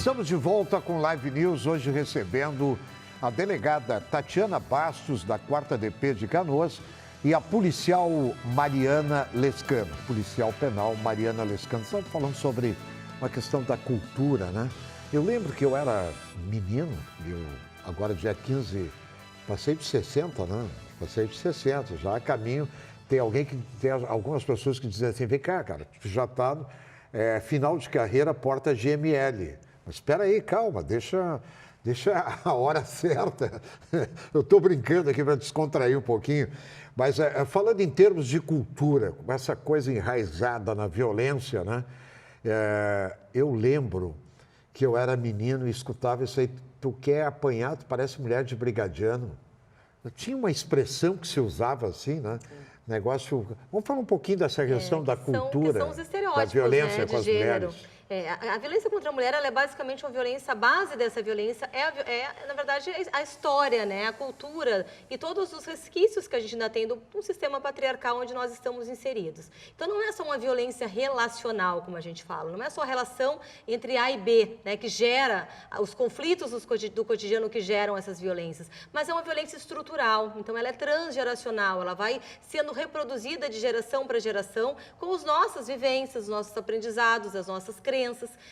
Estamos de volta com Live News, hoje recebendo a delegada Tatiana Bastos, da 4ª DP de Canoas, e a policial Mariana Lescano, policial penal Mariana Lescano. Estamos falando sobre uma questão da cultura, né? Eu lembro que eu era menino, agora dia 15, passei de 60, né? Passei de 60, já a caminho. Tem algumas pessoas que dizem assim, vem cá, cara, tu já está final de carreira, porta GML. Mas espera aí, calma, deixa a hora certa. Eu estou brincando aqui para descontrair um pouquinho. Mas falando em termos de cultura, essa coisa enraizada na violência, né? Eu lembro que eu era menino e escutava isso aí, tu quer apanhar, tu parece mulher de brigadiano. Tinha uma expressão que se usava assim, né? Negócio. Vamos falar um pouquinho dessa questão da cultura, são os estereótipos, da violência, né, com as gênero. mulheres. A violência contra a mulher, ela é basicamente uma violência, a base dessa violência na verdade, a história, né? A cultura e todos os resquícios que a gente ainda tem do sistema patriarcal onde nós estamos inseridos. Então, não é só uma violência relacional, como a gente fala, não é só a relação entre A e B, né? Que gera os conflitos do cotidiano que geram essas violências, mas é uma violência estrutural, então ela é transgeracional, ela vai sendo reproduzida de geração para geração com as nossas vivências, os nossos aprendizados, as nossas crenças.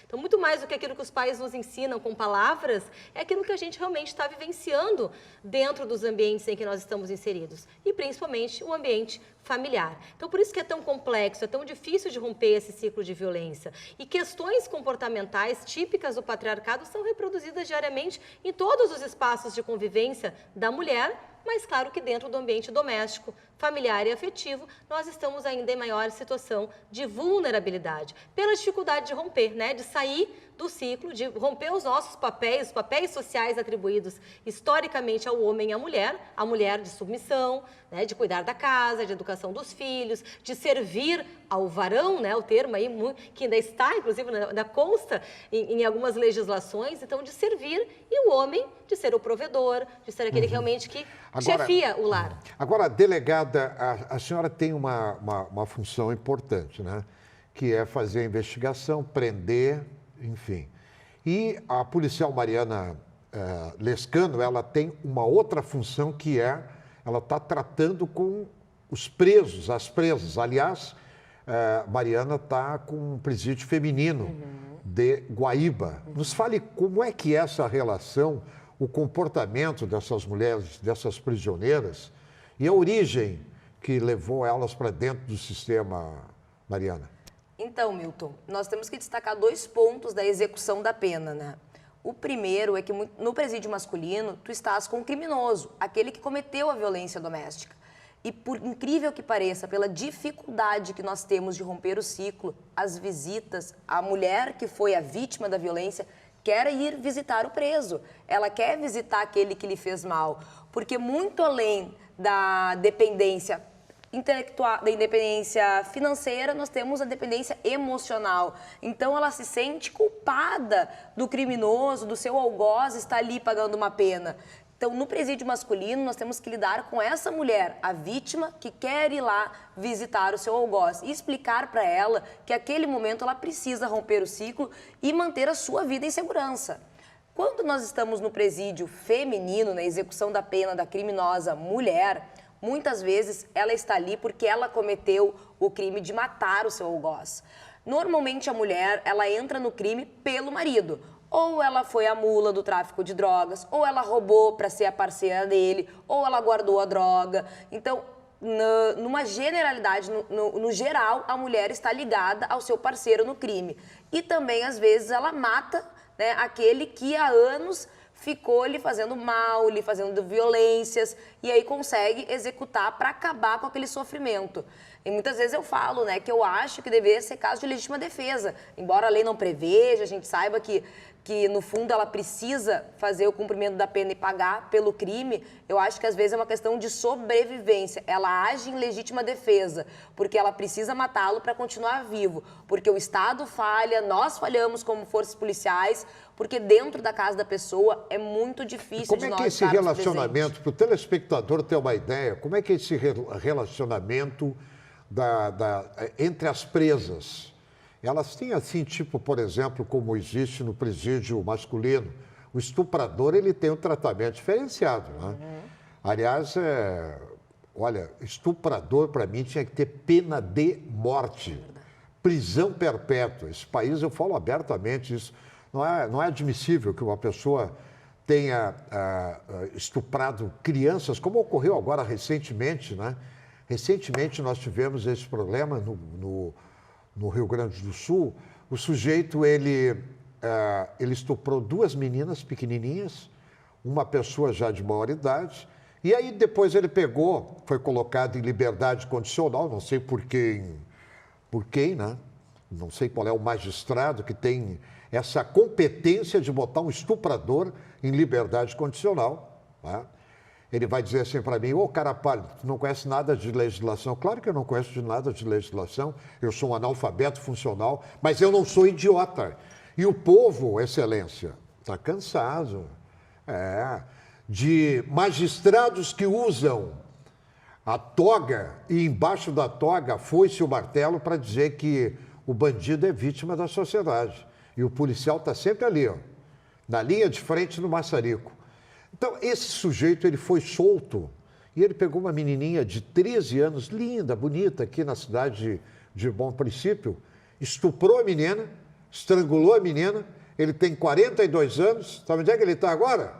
Então, muito mais do que aquilo que os pais nos ensinam com palavras, é aquilo que a gente realmente está vivenciando dentro dos ambientes em que nós estamos inseridos. E, principalmente, o ambiente familiar. Então, por isso que é tão complexo, é tão difícil de romper esse ciclo de violência. E questões comportamentais típicas do patriarcado são reproduzidas diariamente em todos os espaços de convivência da mulher, mas claro que dentro do ambiente doméstico, familiar e afetivo, nós estamos ainda em maior situação de vulnerabilidade, pela dificuldade de romper, né? De sair do ciclo, de romper os nossos papéis, os papéis sociais atribuídos historicamente ao homem e à mulher de submissão, né? De cuidar da casa, de educação dos filhos, de servir ao varão, né? O termo aí que ainda está, inclusive, ainda consta em algumas legislações, então de servir, e o homem de ser o provedor, de ser aquele realmente que chefia o lar. Agora, delegada, a senhora tem uma função importante, né? Que é fazer a investigação, prender, enfim. E a policial Mariana Lescano, ela tem uma outra função que ela está tratando com os presos, as presas. Aliás, Mariana está com um presídio feminino de Guaíba. Nos fale como é que é essa relação, o comportamento dessas mulheres, dessas prisioneiras e a origem que levou elas para dentro do sistema, Mariana. Então, Milton, nós temos que destacar 2 pontos da execução da pena, né? O primeiro é que no presídio masculino, tu estás com o criminoso, aquele que cometeu a violência doméstica. E por incrível que pareça, pela dificuldade que nós temos de romper o ciclo, as visitas, a mulher que foi a vítima da violência quer ir visitar o preso, ela quer visitar aquele que lhe fez mal, porque muito além da dependência intelectual, da independência financeira, nós temos a dependência emocional. Então, ela se sente culpada do criminoso, do seu algoz estar ali pagando uma pena. Então, no presídio masculino, nós temos que lidar com essa mulher, a vítima, que quer ir lá visitar o seu algoz e explicar para ela que, naquele momento, ela precisa romper o ciclo e manter a sua vida em segurança. Quando nós estamos no presídio feminino, na execução da pena da criminosa mulher, muitas vezes ela está ali porque ela cometeu o crime de matar o seu algoz. Normalmente, a mulher, ela entra no crime pelo marido. Ou ela foi a mula do tráfico de drogas, ou ela roubou para ser a parceira dele, ou ela guardou a droga. Então, numa generalidade, no geral, a mulher está ligada ao seu parceiro no crime. E também, às vezes, ela mata, né, aquele que há anos ficou lhe fazendo mal, lhe fazendo violências, e aí consegue executar para acabar com aquele sofrimento. E muitas vezes eu falo, né, que eu acho que deveria ser caso de legítima defesa. Embora a lei não preveja, a gente saiba que no fundo ela precisa fazer o cumprimento da pena e pagar pelo crime, eu acho que às vezes é uma questão de sobrevivência. Ela age em legítima defesa, porque ela precisa matá-lo para continuar vivo. Porque o Estado falha, nós falhamos como forças policiais, porque dentro da casa da pessoa é muito difícil de nós estarmos presentes. Como é que esse relacionamento, para o telespectador ter uma ideia, como é que é esse relacionamento entre as presas? elas têm assim, tipo, por exemplo, como existe no presídio masculino, o estuprador, ele tem um tratamento diferenciado, né? Aliás, olha, estuprador, para mim, tinha que ter pena de morte, prisão perpétua. Esse país, eu falo abertamente isso, não é admissível que uma pessoa tenha estuprado crianças, como ocorreu agora recentemente, né? Recentemente nós tivemos esse problema no Rio Grande do Sul. O sujeito, ele estuprou 2 meninas pequenininhas, uma pessoa já de maior idade, e aí depois ele pegou, foi colocado em liberdade condicional, não sei por quem, né? Não sei qual é o magistrado que tem essa competência de botar um estuprador em liberdade condicional, né? Ele vai dizer assim para mim: ô, cara pálido, tu não conhece nada de legislação? Claro que eu não conheço de nada de legislação, eu sou um analfabeto funcional, mas eu não sou idiota. E o povo, excelência, está cansado de magistrados que usam a toga e embaixo da toga a foice e o martelo para dizer que o bandido é vítima da sociedade. E o policial está sempre ali, ó, na linha de frente no maçarico. Então, esse sujeito, ele foi solto e ele pegou uma menininha de 13 anos, linda, bonita, aqui na cidade de Bom Princípio, estuprou a menina, estrangulou a menina, ele tem 42 anos, sabe onde é que ele está agora?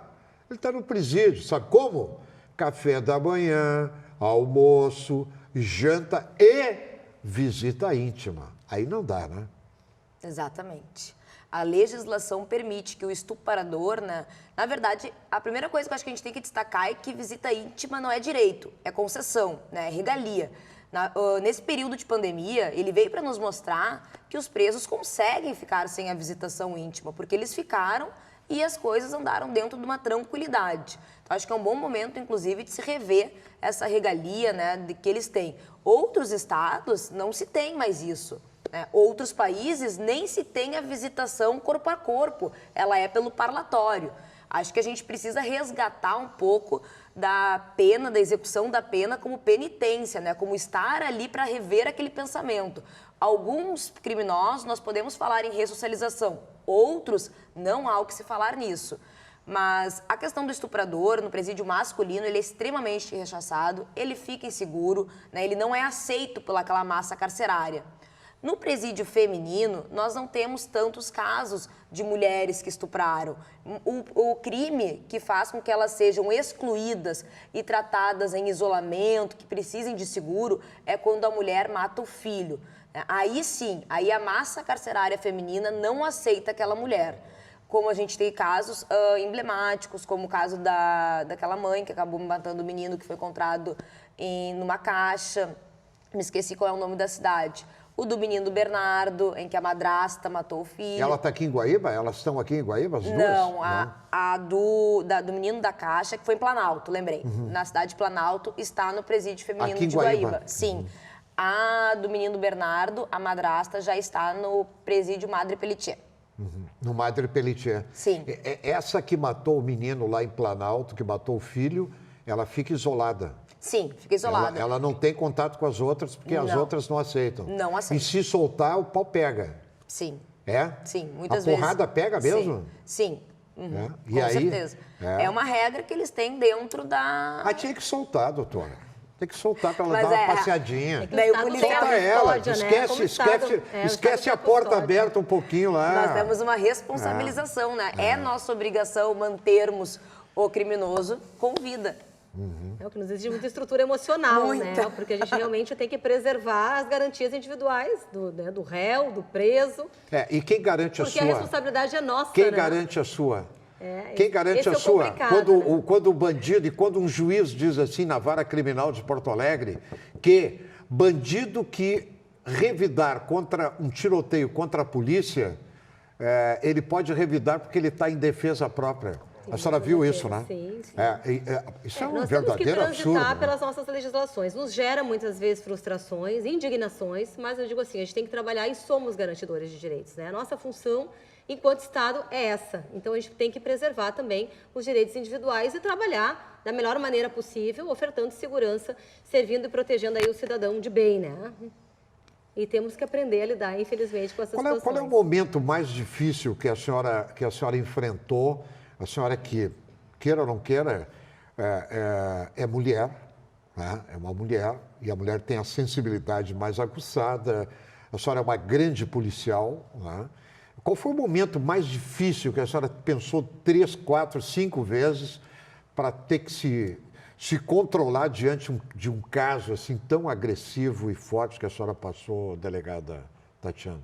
Ele está no presídio, sabe como? Café da manhã, almoço, janta e visita íntima. Aí não dá, né? Exatamente. A legislação permite que o estuprador, né? Na verdade, a primeira coisa que eu acho que a gente tem que destacar é que visita íntima não é direito, é concessão, né? É regalia. Nesse período de pandemia, ele veio para nos mostrar que os presos conseguem ficar sem a visitação íntima, porque eles ficaram e as coisas andaram dentro de uma tranquilidade. Então, acho que é um bom momento, inclusive, de se rever essa regalia, né, de que eles têm. Outros estados não se tem mais isso. Outros países nem se tem a visitação corpo a corpo, ela é pelo parlatório. Acho que a gente precisa resgatar um pouco da pena, da execução da pena como penitência, né? Como estar ali para rever aquele pensamento. Alguns criminosos nós podemos falar em ressocialização, outros não há o que se falar nisso. Mas a questão do estuprador no presídio masculino, ele é extremamente rechaçado, ele fica inseguro, né? Ele não é aceito pelaquela massa carcerária. No presídio feminino, nós não temos tantos casos de mulheres que estupraram. O crime que faz com que elas sejam excluídas e tratadas em isolamento, que precisem de seguro, é quando a mulher mata o filho. Aí sim, aí a massa carcerária feminina não aceita aquela mulher. Como a gente tem casos emblemáticos, como o caso daquela mãe que acabou matando o menino que foi encontrado numa caixa. Me esqueci qual é o nome da cidade. O do menino Bernardo, em que a madrasta matou o filho. Ela está aqui em Guaíba? Elas estão aqui em Guaíba, as duas? Não, a do menino da Caixa, que foi em Planalto, lembrei. Na cidade de Planalto, está no presídio feminino aqui em de Guaíba. Guaíba. Sim. A do menino Bernardo, a madrasta, já está no presídio Madre Pelletier. No Madre Pelletier. Sim. Essa que matou o menino lá em Planalto, que matou o filho, ela fica isolada. Sim, fica isolada. Ela não tem contato com as outras, porque as outras não aceitam. Não aceitam. E se soltar, o pau pega. Sim. É? Sim, muitas vezes. A porrada pega mesmo? Sim. Uhum. E com aí, certeza. É uma regra que eles têm dentro da... Ah, tinha que soltar, doutora. Tem que soltar para ela Mas dar uma passeadinha. Daí o policial Solta ela, né? esquece a porta aberta um pouquinho lá. Nós temos uma responsabilização, né? É nossa obrigação mantermos o criminoso com vida. É o que nos exige muita estrutura emocional, né? Porque a gente realmente tem que preservar as garantias individuais do réu, do preso. E quem garante a sua? Porque a responsabilidade é nossa, Quem né? garante a sua? Quem garante esse a é o sua? complicado, né? Quando o bandido e quando um juiz diz assim na vara criminal de Porto Alegre que bandido que revidar contra um tiroteio contra a polícia, ele pode revidar porque ele está em defesa própria. A senhora viu isso, né? Sim, sim. Isso é um nós verdadeiro temos que transitar absurdo. Né? pelas nossas legislações. Nos gera muitas vezes frustrações, indignações, mas eu digo assim, a gente tem que trabalhar e somos garantidores de direitos, né? A nossa função enquanto Estado é essa. Então a gente tem que preservar também os direitos individuais e trabalhar da melhor maneira possível, ofertando segurança, servindo e protegendo aí o cidadão de bem, né? E temos que aprender a lidar, infelizmente, com essas situações. Qual é o momento mais difícil que a senhora enfrentou? A senhora que, queira ou não queira, é mulher, né? É uma mulher, e a mulher tem a sensibilidade mais aguçada. A senhora é uma grande policial, né? Qual foi o momento mais difícil que a senhora pensou 3, 4, 5 vezes para ter que se controlar diante de um caso assim tão agressivo e forte que a senhora passou, delegada Tatiana?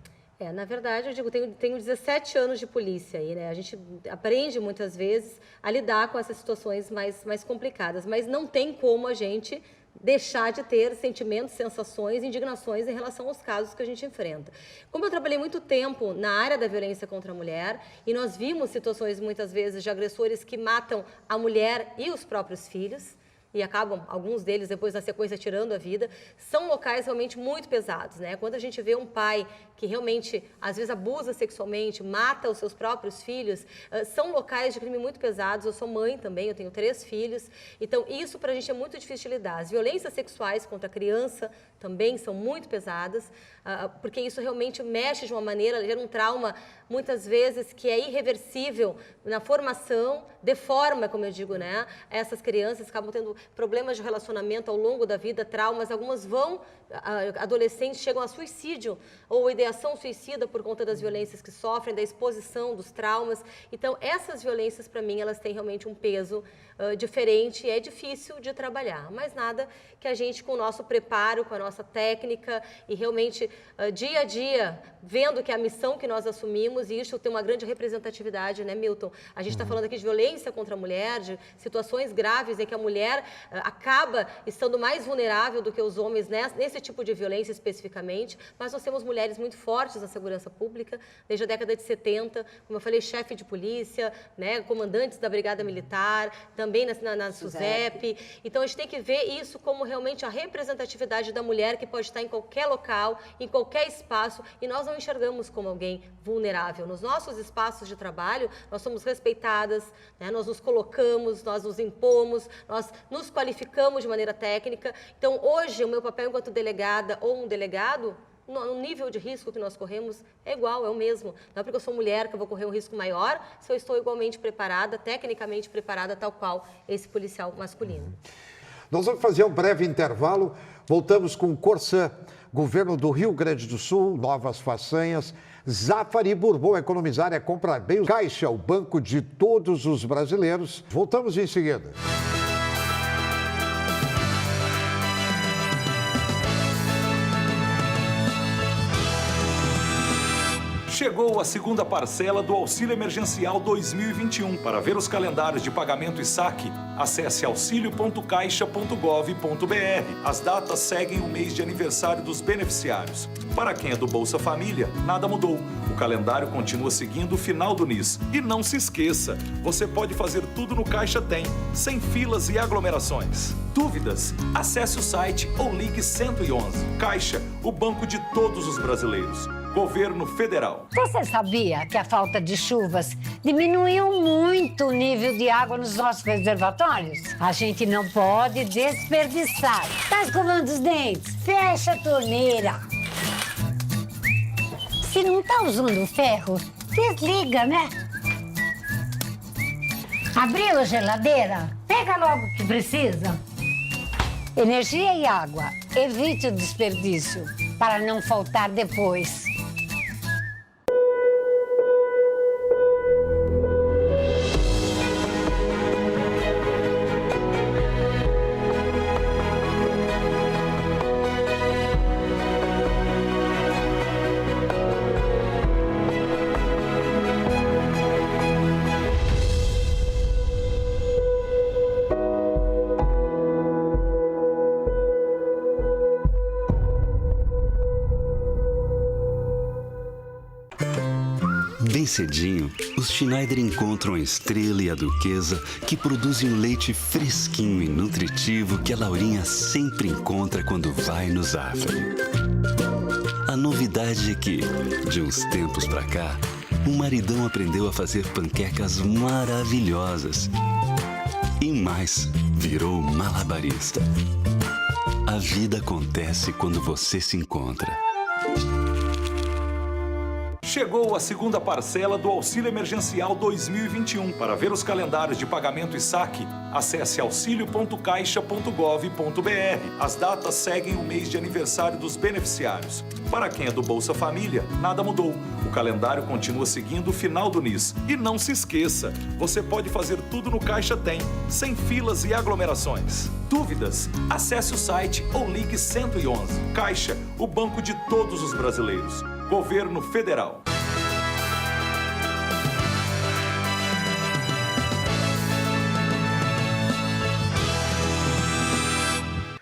Na verdade, eu digo, tenho 17 anos de polícia aí, né? A gente aprende muitas vezes a lidar com essas situações mais complicadas, mas não tem como a gente deixar de ter sentimentos, sensações, indignações em relação aos casos que a gente enfrenta. Como eu trabalhei muito tempo na área da violência contra a mulher, e nós vimos situações muitas vezes de agressores que matam a mulher e os próprios filhos, e acabam, alguns deles, depois na sequência, tirando a vida, são locais realmente muito pesados, né? Quando a gente vê um pai que realmente, às vezes, abusa sexualmente, mata os seus próprios filhos, são locais de crime muito pesados. Eu sou mãe também, eu tenho 3 filhos, então isso para a gente é muito difícil de lidar. As violências sexuais contra a criança também são muito pesadas, porque isso realmente mexe de uma maneira, gera um trauma, muitas vezes, que é irreversível na formação, deforma, como eu digo, né? Essas crianças acabam tendo problemas de relacionamento ao longo da vida, traumas, algumas adolescentes chegam a suicídio ou ideação suicida por conta das violências que sofrem, da exposição, dos traumas. Então, essas violências, para mim, elas têm realmente um peso diferente e é difícil de trabalhar. Mas nada que a gente, com o nosso preparo, com a nossa técnica e realmente, dia a dia, vendo que é a missão que nós assumimos, e isso tem uma grande representatividade, né, Milton? A gente está falando aqui de violência contra a mulher, de situações graves em que a mulher acaba estando mais vulnerável do que os homens nesse tipo de violência especificamente, mas nós temos mulheres muito fortes na segurança pública, desde a década de 70, como eu falei, chefe de polícia, né, comandantes da Brigada Militar, também na SUSEP. Então, a gente tem que ver isso como realmente a representatividade da mulher que pode estar em qualquer local, em qualquer espaço, e nós não enxergamos como alguém vulnerável. Nos nossos espaços de trabalho, nós somos respeitadas, né, nós nos colocamos, nós nos impomos, nós nos qualificamos de maneira técnica. Então, hoje, o meu papel enquanto delegada ou um delegado, no nível de risco que nós corremos é igual, é o mesmo. Não é porque eu sou mulher que eu vou correr um risco maior, se eu estou igualmente preparada, tecnicamente preparada, tal qual esse policial masculino. Nós vamos fazer um breve intervalo, voltamos com o Corsã, governo do Rio Grande do Sul, novas façanhas, Zafari Bourbon, economizar é comprar bem. Caixa, o banco de todos os brasileiros. Voltamos em seguida. Chegou a segunda parcela do Auxílio Emergencial 2021. Para ver os calendários de pagamento e saque, acesse auxilio.caixa.gov.br. As datas seguem o mês de aniversário dos beneficiários. Para quem é do Bolsa Família, nada mudou. O calendário continua seguindo o final do NIS. E não se esqueça, você pode fazer tudo no Caixa Tem, sem filas e aglomerações. Dúvidas? Acesse o site ou ligue 111. Caixa, o banco de todos os brasileiros. Governo Federal. Você sabia que a falta de chuvas diminuiu muito o nível de água nos nossos reservatórios? A gente não pode desperdiçar. Tá escovando os dentes? Fecha a torneira. Se não tá usando ferro, desliga, né? Abriu a geladeira? Pega logo o que precisa. Energia e água. Evite o desperdício para não faltar depois. Bem cedinho, os Schneider encontram a Estrela e a Duquesa, que produzem o leite fresquinho e nutritivo que a Laurinha sempre encontra quando vai no Zafari. A novidade é que, de uns tempos pra cá, o maridão aprendeu a fazer panquecas maravilhosas. E mais, virou malabarista. A vida acontece quando você se encontra. Chegou a segunda parcela do Auxílio Emergencial 2021. Para ver os calendários de pagamento e saque, acesse auxilio.caixa.gov.br. As datas seguem o mês de aniversário dos beneficiários. Para quem é do Bolsa Família, nada mudou. O calendário continua seguindo o final do NIS. E não se esqueça, você pode fazer tudo no Caixa Tem, sem filas e aglomerações. Dúvidas? Acesse o site ou ligue 111. Caixa, o banco de todos os brasileiros. Governo Federal.